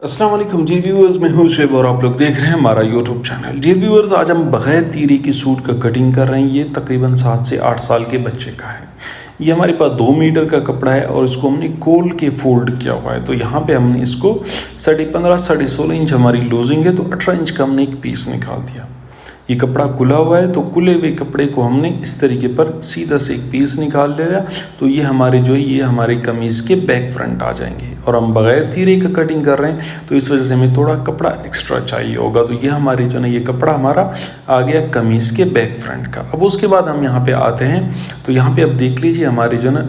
अस्सलाम वालेकुम जी व्यूअर्स, मैं हूं शुएब और आप लोग देख रहे हैं हमारा यूट्यूब चैनल। जी व्यूअर्स, आज हम बग़ैर तीरे की सूट का कटिंग कर रहे हैं। ये तकरीबन 7 से 8 साल के बच्चे का है। ये हमारे पास 2 मीटर का कपड़ा है और इसको हमने खोल के फोल्ड किया हुआ है। तो यहाँ पे हमने इसको 15.5 साढ़े 16 इंच हमारी लूजिंग है, तो 18 इंच का हमने एक पीस निकाल दिया। ये कपड़ा खुला हुआ है, तो खुले हुए कपड़े को हमने इस तरीके पर सीधा से एक पीस निकाल लिया। तो ये हमारे जो है ये हमारे कमीज़ के बैक फ्रंट आ जाएंगे। और हम बग़ैर तीरे का कटिंग कर रहे हैं, तो इस वजह से हमें थोड़ा कपड़ा एक्स्ट्रा चाहिए होगा। तो ये हमारे जो ना ये कपड़ा हमारा आ गया कमीज़ के बैक फ्रंट का। अब उसके बाद हम यहाँ पे आते हैं, तो यहाँ पे अब देख लीजिए हमारे जो ना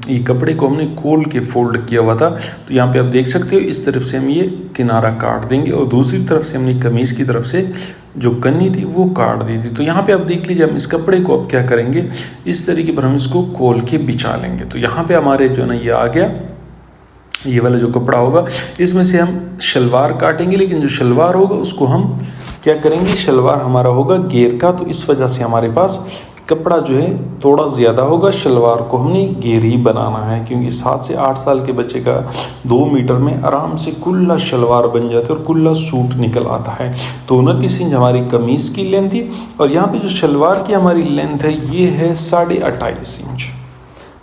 ये कपड़े को हमने खोल के फोल्ड किया हुआ था। तो यहाँ पे आप देख सकते हो इस तरफ से हम ये किनारा काट देंगे और दूसरी तरफ से हमने कमीज़ की तरफ से जो कन्नी थी वो काट दी थी। तो यहाँ पे आप देख लीजिए हम इस कपड़े को अब क्या करेंगे, इस तरीके पर हम इसको खोल के बिछा लेंगे। तो यहाँ पे हमारे जो ना ये आ गया, ये वाला जो कपड़ा होगा इसमें से हम शलवार काटेंगे, लेकिन जो शलवार होगा उसको हम क्या करेंगे, शलवार हमारा होगा घेर का। तो इस वजह से हमारे पास कपड़ा जो है थोड़ा ज़्यादा होगा, शलवार को हमने घेर ही बनाना है, क्योंकि 7 से 8 साल के बच्चे का 2 मीटर में आराम से कुल्ला शलवार बन जाती है और कुल्ला सूट निकल आता है। तो 29 इंच हमारी कमीज़ की लेंथ थी और यहाँ पे जो शलवार की हमारी लेंथ है ये है 28.5 इंच।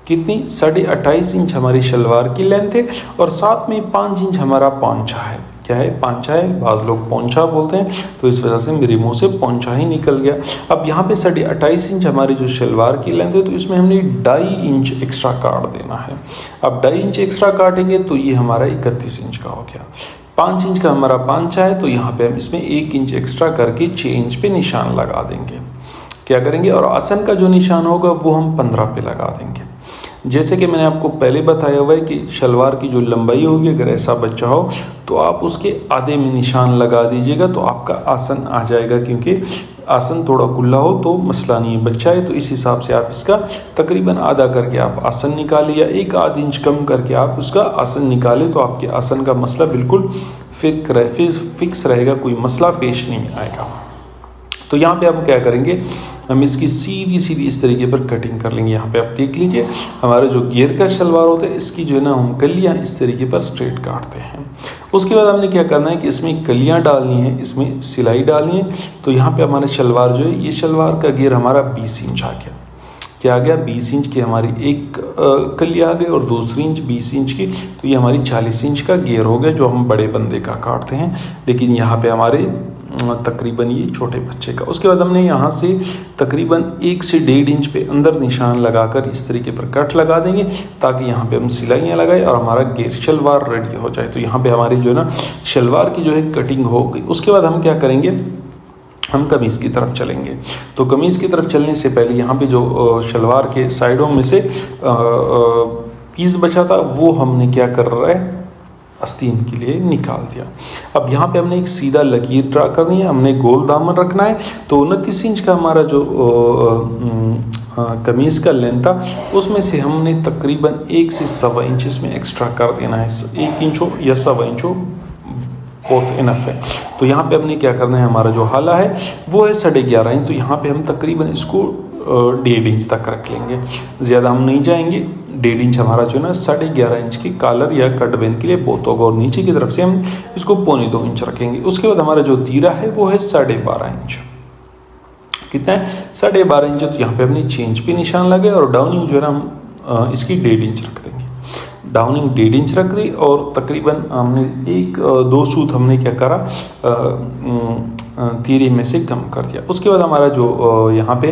कितनी? 28.5 इंच हमारी शलवार की लेंथ है और साथ में 5 इंच हमारा पांचा है। क्या है? पांचा है, बाज़ लोग पोंछा बोलते हैं, तो इस वजह से मेरे मुंह से पोंछा ही निकल गया। अब यहाँ पे 28.5 इंच हमारी जो शलवार की लेंथ है, तो इसमें हमने 2.5 इंच एक्स्ट्रा काट देना है। अब 2.5 इंच एक्स्ट्रा काटेंगे तो ये हमारा 31 इंच का हो गया। 5 इंच का हमारा पांचा है, तो यहाँ पे हम इसमें 1 इंच एक्स्ट्रा करके 6 इंच पे निशान लगा देंगे। क्या करेंगे, और आसन का जो निशान होगा वो हम 15 पे लगा देंगे। जैसे कि मैंने आपको पहले बताया हुआ है कि शलवार की जो लंबाई होगी, अगर ऐसा बच्चा हो तो आप उसके आधे में निशान लगा दीजिएगा, तो आपका आसन आ जाएगा। क्योंकि आसन थोड़ा खुला हो तो मसला नहीं है, बच्चा है तो इस हिसाब से आप इसका तकरीबन आधा करके आप आसन निकालिए, या 1 आध इंच कम करके आप उसका आसन निकालें, तो आपके आसन का मसला बिल्कुल फिक्स रहेगा, कोई मसला पेश नहीं आएगा। तो यहाँ पे हम क्या करेंगे, हम इसकी सीधी सीधी इस तरीके पर कटिंग कर लेंगे। यहाँ पे आप देख लीजिए हमारा जो घेर का शलवार होता है, इसकी जो है ना हम कलियाँ इस तरीके पर स्ट्रेट काटते हैं। उसके बाद हमने क्या करना है कि इसमें कलियाँ डालनी है, इसमें सिलाई डालनी है। तो यहाँ पे हमारे शलवार जो है, ये शलवार का घेर हमारा 20 इंच आ गया। क्या आ गया? 20 इंच की हमारी एक कली आ गई और दूसरी इंच 20 इंच की, तो ये हमारी 40 इंच का घेर हो गया, जो हम बड़े बंदे का काटते हैं। लेकिन यहाँ पे हमारे तकरीबन ये छोटे बच्चे का। उसके बाद हमने यहाँ से तकरीबन 1 से 1.5 इंच पे अंदर निशान लगाकर इस तरीके पर कट लगा देंगे, ताकि यहाँ पे हम सिलाइयाँ लगाए और हमारा घेर शलवार रेडी हो जाए। तो यहाँ पे हमारी जो है ना शलवार की जो है कटिंग हो गई। उसके बाद हम क्या करेंगे, हम कमीज़ की तरफ चलेंगे। तो कमीज़ की तरफ चलने से पहले यहाँ पे जो शलवार के साइडों में से पीस बचा था, वो हमने क्या कर रहा है, आस्तीन के लिए निकाल दिया। अब यहाँ पे हमने एक सीधा लकीर ड्रा करनी है, हमने गोल दामन रखना है। तो 29 इंच का हमारा जो कमीज़ का लेंथ था, उसमें से हमने तकरीबन 1 से 1.25 इंच इसमें एक्स्ट्रा कर देना है। 1 इंच हो या 1.25 इंच हो, बहुत इनफ है। तो यहाँ पे हमने क्या करना है, हमारा जो हाला है वो है 11.5 इंच। तो यहाँ पे हम तकरीबन इसको 1.5 इंच तक रख लेंगे, ज़्यादा हम नहीं जाएंगे। 1.5 इंच हमारा जो है ना 11.5 इंच की कॉलर या कट बेन के लिए बहुत होगा, और नीचे की तरफ से हम इसको 1.25 इंच रखेंगे। उसके बाद हमारा जो तीरा है वो है 12.5 इंच। कितना है? 12.5 इंच। तो यहाँ पे हमने 6 इंच पे निशान लगाए और डाउनिंग जो है ना हम इसकी 1.5 इंच रख देंगे। डाउनिंग 1.5 इंच रख दी और तकरीबन हमने 1-2 सूत हमने क्या करा, तीरे में से कम कर दिया। उसके बाद हमारा जो यहाँ पे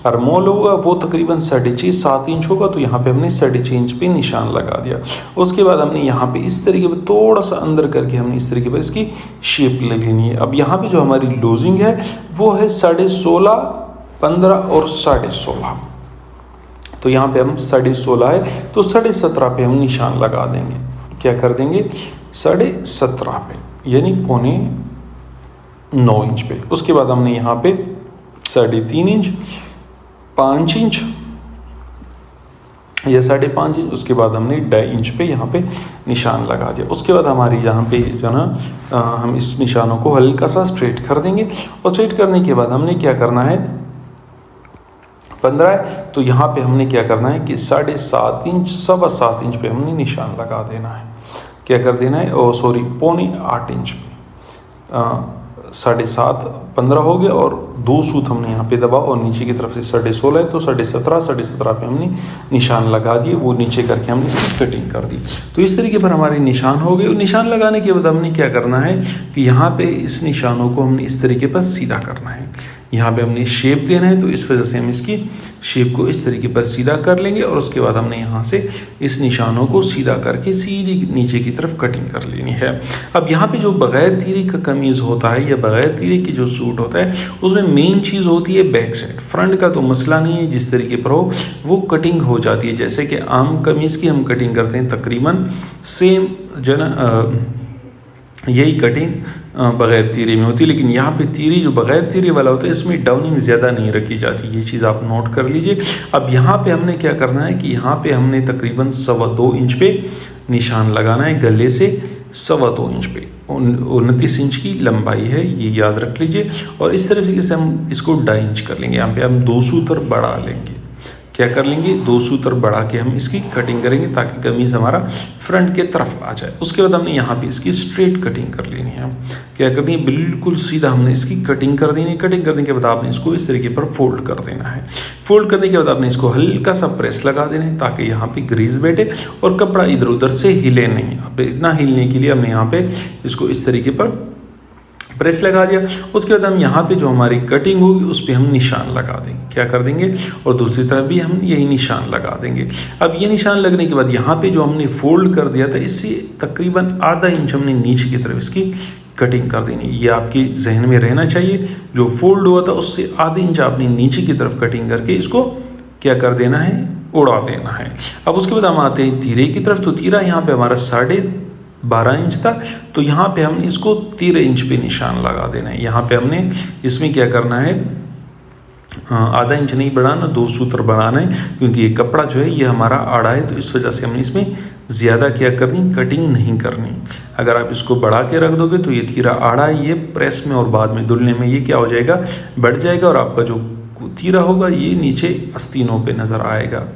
अरमोल होगा वो तकरीबन 6.5-7 इंच होगा। तो यहाँ पे हमने 6.5 इंच पे निशान लगा दिया। उसके बाद हमने यहाँ पे इस तरीके पर थोड़ा सा अंदर करके हमने इस तरीके पर इसकी शेप ले लेनी है। अब यहाँ पे जो हमारी लूजिंग है वो है 16.5, 15 और 16.5। तो यहाँ पे हम 16.5 है, तो 17.5 पे हम निशान लगा देंगे। क्या कर देंगे? 17.5 पे, यानी 9.25 इंच पे। उसके बाद हमने यहाँ पे 3.5 इंच, 5 इंच या 5.5 इंच, उसके बाद हमने 2.5 इंच पे यहाँ पे निशान लगा दिया। उसके बाद हमारी यहाँ पे जो ना हम इस निशानों को हल्का सा स्ट्रेट कर देंगे। और स्ट्रेट करने के बाद हमने क्या करना है, 15 है, तो यहाँ पे हमने क्या करना है कि 7.5 इंच, 7.25 इंच पे हमने निशान लगा देना है। क्या कर देना है, ओ सॉरी, 7.25 इंच, 7.5 15 हो गया और 2 सूत हमने यहाँ पे दबा और नीचे की तरफ से 16.5 है तो 17.5 पे हमने निशान लगा दिए, वो नीचे करके हमने इसकी कटिंग कर दी। तो इस तरीके पर हमारे निशान हो गए। निशान लगाने के बाद हमने क्या करना है कि यहाँ पे इस निशानों को हमने इस तरीके पर सीधा करना है। यहाँ पे हमने शेप देना है तो इस वजह से हम इसकी शेप को इस तरीके पर सीधा कर लेंगे और उसके बाद हमने यहाँ से इस निशानों को सीधा करके सीधी नीचे की तरफ कटिंग कर लेनी है। अब यहाँ पे जो बगैर तीरे का कमीज़ होता है या बगैर तीरे की जो सूट होता है उसमें मेन चीज़ होती है बैक साइड। फ्रंट का तो मसला नहीं है, जिस तरीके पर हो वो कटिंग हो जाती है। जैसे कि आम कमीज़ की हम कटिंग करते हैं तकरीबन सेम जो ना यही कटिंग बगैर तीरे में होती है, लेकिन यहाँ पे तीरे जो बगैर तीरे वाला होता है इसमें डाउनिंग ज़्यादा नहीं रखी जाती, ये चीज़ आप नोट कर लीजिए। अब यहाँ पे हमने क्या करना है कि यहाँ पे हमने तकरीबन 2.25 इंच पे निशान लगाना है, गले से 2.25 इंच पे 29 इंच की लंबाई है, ये याद रख लीजिए। और इस तरीके से हम इसको 2.5 इंच कर लेंगे। यहाँ पे हम 2 सूतर बढ़ा लेंगे, क्या कर लेंगे 2 सूतर बढ़ा के हम इसकी कटिंग करेंगे ताकि कमीज़ हमारा फ्रंट के तरफ आ जाए। उसके बाद हमने यहाँ पे इसकी स्ट्रेट कटिंग कर लेनी है। क्या करनी है, बिल्कुल सीधा हमने इसकी कटिंग कर देनी है। कटिंग करने के बाद आपने इसको इस तरीके पर फोल्ड कर देना है। फोल्ड करने के बाद आपने इसको हल्का सा प्रेस लगा देना है ताकि यहाँ पे ग्रीस बैठे और कपड़ा इधर उधर से हिले नहीं। अब इतना हिलने के लिए हमने यहाँ पे इसको इस तरीके पर प्रेस लगा दिया। उसके बाद हम यहाँ पे जो हमारी कटिंग होगी उस पर हम निशान लगा देंगे, क्या कर देंगे, और दूसरी तरफ भी हम यही निशान लगा देंगे। अब ये निशान लगने के बाद यहाँ पे जो हमने फोल्ड कर दिया था इससे तकरीबन ½ इंच हमने नीचे की तरफ इसकी कटिंग कर देनी। ये आपके जहन में रहना चाहिए, जो फोल्ड हुआ था उससे ½ इंच आपने नीचे की तरफ कटिंग करके इसको क्या कर देना है, उड़ा देना है। अब उसके बाद हम आते हैं तीरे की तरफ। तो तीरा यहाँ पे हमारा 12.5 इंच था, तो यहाँ पे हमने इसको 13 इंच पे निशान लगा देना है। यहाँ पे हमने इसमें क्या करना है, ½ इंच नहीं बढ़ाना, 2 सूत्र बढ़ाना है, क्योंकि ये कपड़ा जो है ये हमारा आड़ा है, तो इस वजह से हमने इसमें ज़्यादा क्या करनी, कटिंग नहीं करनी। अगर आप इसको बढ़ा के रख दोगे तो ये तीरा आड़ा है, ये प्रेस में और बाद में दुलने में ये क्या हो जाएगा, बढ़ जाएगा और आपका जो तीरा होगा ये नीचे आस्तीनों पे नज़र आएगा।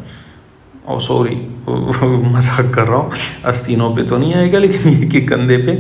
और सॉरी मजाक कर रहा हूँ, आस्तीनों पे तो नहीं आएगा, लेकिन ये कि कंधे पे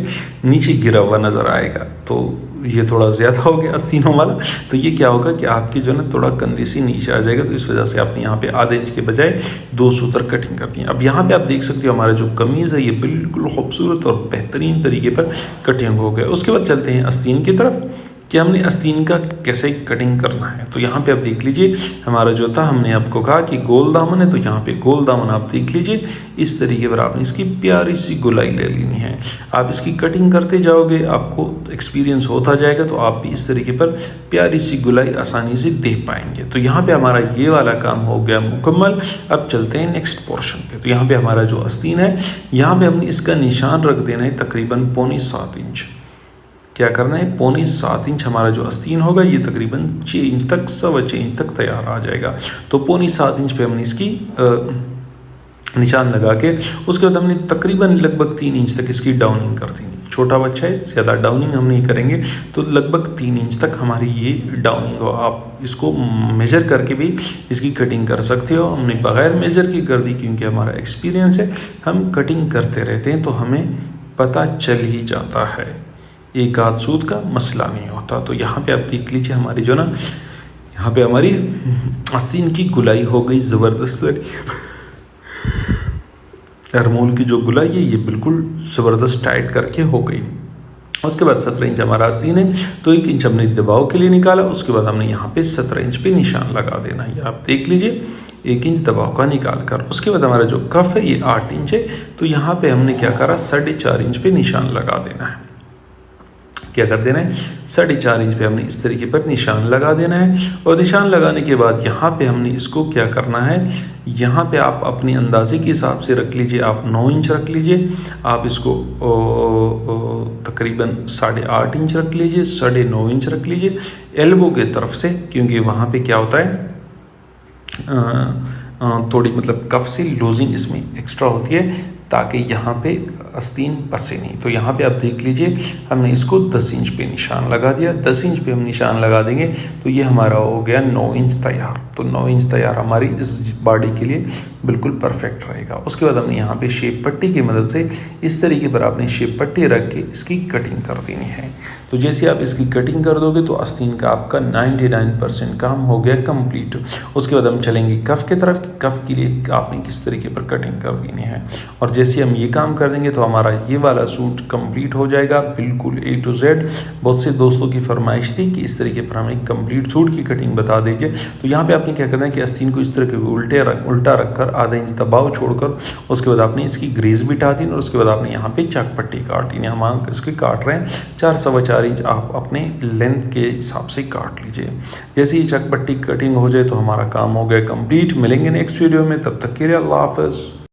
नीचे गिरा हुआ नज़र आएगा, तो ये थोड़ा ज़्यादा हो गया आस्तीनों वाला। तो ये क्या होगा कि आपकी जो ना थोड़ा कंधे से नीचे आ जाएगा, तो इस वजह से आपने यहाँ पे ½ इंच के बजाय 2 सूत्र कटिंग कर दी। अब यहाँ पे आप देख सकते हो हमारा जो कमीज़ है ये बिल्कुल खूबसूरत और बेहतरीन तरीके पर कटिंग हो गया। उसके बाद चलते हैं आस्तीन की तरफ कि हमने आस्तीन का कैसे कटिंग करना है। तो यहाँ पे आप देख लीजिए हमारा जो था, हमने आपको कहा कि गोल दामन है, तो यहाँ पे गोल दामन आप देख लीजिए, इस तरीके पर आपने इसकी प्यारी सी गुलाई ले लेनी है। आप इसकी कटिंग करते जाओगे, आपको एक्सपीरियंस होता जाएगा, तो आप भी इस तरीके पर प्यारी सी गुलाई आसानी से दे पाएंगे। तो यहाँ पे हमारा ये वाला काम हो गया मुकम्मल। अब चलते हैं नेक्स्ट पोर्शन पे। तो यहाँ पे हमारा जो आस्तीन है, यहाँ पे हमने इसका निशान रख देना है तकरीबन 6.25 इंच। क्या करना है, 6.25 इंच हमारा जो आस्तीन होगा ये तकरीबन 6 इंच तक, 6.25 इंच तक तैयार आ जाएगा। तो 6.25 इंच पे हमने इसकी निशान लगा के उसके बाद हमने तकरीबन लगभग 3 इंच तक इसकी डाउनिंग कर देनी। छोटा बच्चा है, ज़्यादा डाउनिंग हम नहीं करेंगे, तो लगभग 3 इंच तक हमारी ये डाउनिंग हो। आप इसको मेजर करके भी इसकी कटिंग कर सकते हो। हमने बगैर मेजर की कर दी क्योंकि हमारा एक्सपीरियंस है, हम कटिंग करते रहते हैं तो हमें पता चल ही जाता है, एक आध सूत का मसला नहीं होता। तो यहाँ पे आप देख लीजिए हमारी जो ना, यहाँ पे हमारी आस्तीन की गुलाई हो गई ज़बरदस्त। अरमोल की जो गुलाई है ये बिल्कुल ज़बरदस्त टाइट करके हो गई। उसके बाद 17 इंच हमारा आस्तीन है, तो 1 इंच हमने दबाव के लिए निकाला। उसके बाद हमने यहाँ पे 17 इंच पे निशान लगा देना है। आप देख लीजिए 1 इंच दबाव का निकाल कर। उसके बाद हमारा जो कफ है ये 8 इंच है, तो यहाँ पे हमने क्या करा, 4.5 इंच पे निशान लगा देना है। क्या कर देना है, 4.5 इंच पे हमने इस तरीके पर निशान लगा देना है। और निशान लगाने के बाद यहाँ पे हमने इसको क्या करना है, यहाँ पे आप अपने अंदाजे के हिसाब से रख लीजिए, आप 9 इंच रख लीजिए, आप इसको तकरीबन 8.5 इंच रख लीजिए, 9.5 इंच रख लीजिए एल्बो के तरफ से, क्योंकि वहाँ पे क्या होता है थोड़ी मतलब कफ से लूजिंग इसमें एक्स्ट्रा होती है, ताकि यहाँ पे आस्तीन पसे नहीं। तो यहाँ पे आप देख लीजिए हमने इसको 10 इंच पे निशान लगा दिया। 10 इंच पे हम निशान लगा देंगे तो ये हमारा हो गया 9 इंच तैयार। तो 9 इंच तैयार हमारी इस बॉडी के लिए बिल्कुल परफेक्ट रहेगा। उसके बाद हमने यहाँ पे शेप पट्टी की मदद से इस तरीके पर आपने शेप पट्टी रख के इसकी कटिंग कर देनी है। तो जैसे आप इसकी कटिंग कर दोगे तो आस्तीन का आपका 99% काम हो गया कंप्लीट। उसके बाद हम चलेंगे कफ की तरफ। कफ के लिए आपने किस तरीके पर कटिंग कर देनी है, और जैसे हम ये काम कर देंगे तो हमारा ये वाला सूट कंप्लीट हो जाएगा बिल्कुल A to Z। बहुत से दोस्तों की फरमाइश थी कि इस तरीके पर हमें कंप्लीट सूट की कटिंग बता दीजिए। तो यहाँ पे आपने क्या करना है कि आस्तीन को इस तरह के उल्टा रखकर आधा इंच दबाव छोड़कर उसके बाद आपने इसकी ग्रेज बिठा दी और उसके बाद आपने यहाँ पे चक पट्टी काटी। हम इसकी काट रहे हैं 4 सवा 4 इंच। आप अपने लेंथ के हिसाब से काट लीजिए। जैसे ही चक पट्टी कटिंग हो जाए तो हमारा काम हो गया कंप्लीट। मिलेंगे नेक्स्ट वीडियो में, तब तक के लिए अल्लाह हाफ़िज़।